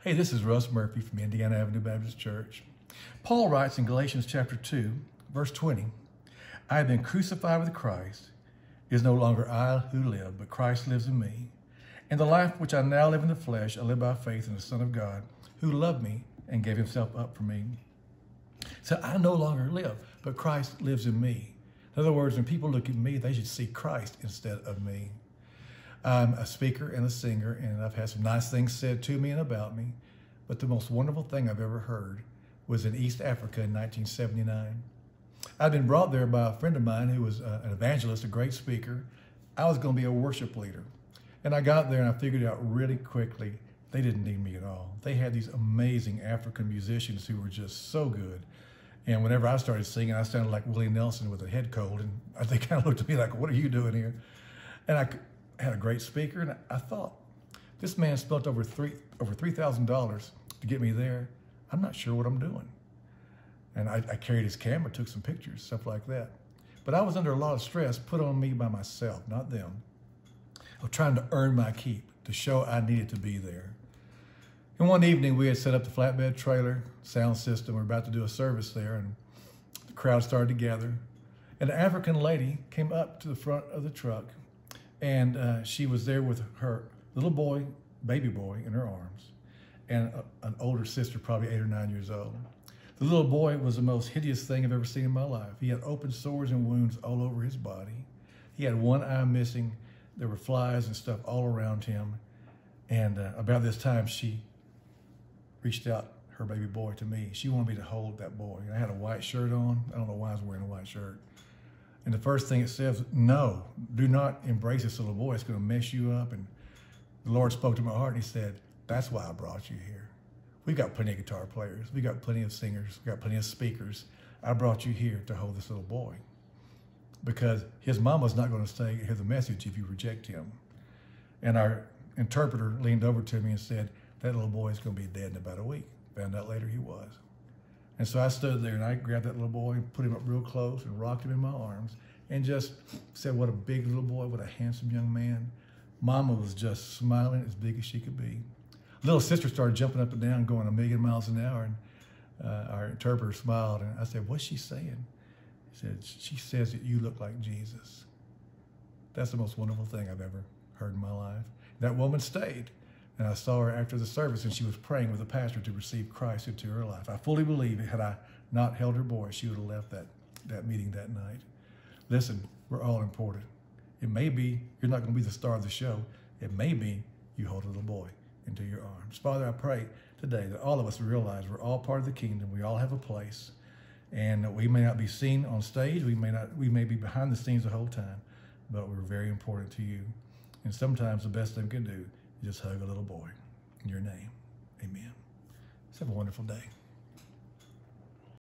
Hey, this is Russ Murphy from Indiana Avenue Baptist Church. Paul writes in Galatians chapter 2, verse 20, I have been crucified with Christ. It is no longer I who live, but Christ lives in me. And the life which I now live in the flesh, I live by faith in the Son of God, who loved me and gave himself up for me. So I no longer live, but Christ lives in me. In other words, when people look at me, they should see Christ instead of me. I'm a speaker and a singer, and I've had some nice things said to me and about me. But the most wonderful thing I've ever heard was in East Africa in 1979. I'd been brought there by a friend of mine who was an evangelist, a great speaker. I was going to be a worship leader. And I got there and I figured out really quickly they didn't need me at all. They had these amazing African musicians who were just so good. And whenever I started singing, I sounded like Willie Nelson with a head cold. And they kind of looked at me like, what are you doing here? And I had a great speaker. And I thought, this man spent over $3,000 to get me there. I'm not sure what I'm doing. And I carried his camera, took some pictures, stuff like that. But I was under a lot of stress put on me by myself, not them, of trying to earn my keep, to show I needed to be there. And one evening we had set up the flatbed trailer, sound system. We were about to do a service there, and the crowd started to gather. And an African lady came up to the front of the truck, and she was there with her little boy, baby boy, in her arms, and an older sister, probably 8 or 9 years old. The little boy was the most hideous thing I've ever seen in my life. He had open sores and wounds all over his body. He had one eye missing. There were flies and stuff all around him. And about this time, she reached out her baby boy to me. She wanted me to hold that boy. I had a white shirt on. I don't know why I was wearing a white shirt. And the first thing it says, no, do not embrace this little boy. It's going to mess you up. And the Lord spoke to my heart and he said, that's why I brought you here. We've got plenty of guitar players. We've got plenty of singers. We've got plenty of speakers. I brought you here to hold this little boy because his mama's not going to stay and hear the message if you reject him. And our interpreter leaned over to me and said, that little boy is going to be dead in about a week. Found out later he was. And so I stood there and I grabbed that little boy and put him up real close and rocked him in my arms and just said, what a big little boy, what a handsome young man. Mama was just smiling as big as she could be. Little sister started jumping up and down, going 1,000,000 miles an hour, and our interpreter smiled, and I said, what's she saying? He said, she says that you look like Jesus. That's the most wonderful thing I've ever heard in my life. That woman stayed, and I saw her after the service, and she was praying with the pastor to receive Christ into her life. I fully believe had I not held her boy, she would have left that meeting that night. Listen, we're all important. It may be you're not going to be the star of the show. It may be you hold a little boy into your arms. Father, I pray today that all of us realize we're all part of the kingdom. We all have a place, and we may not be seen on stage. We may be behind the scenes the whole time, but we're very important to you. And sometimes the best thing we can do is just hug a little boy in your name. Amen. Let's have a wonderful day.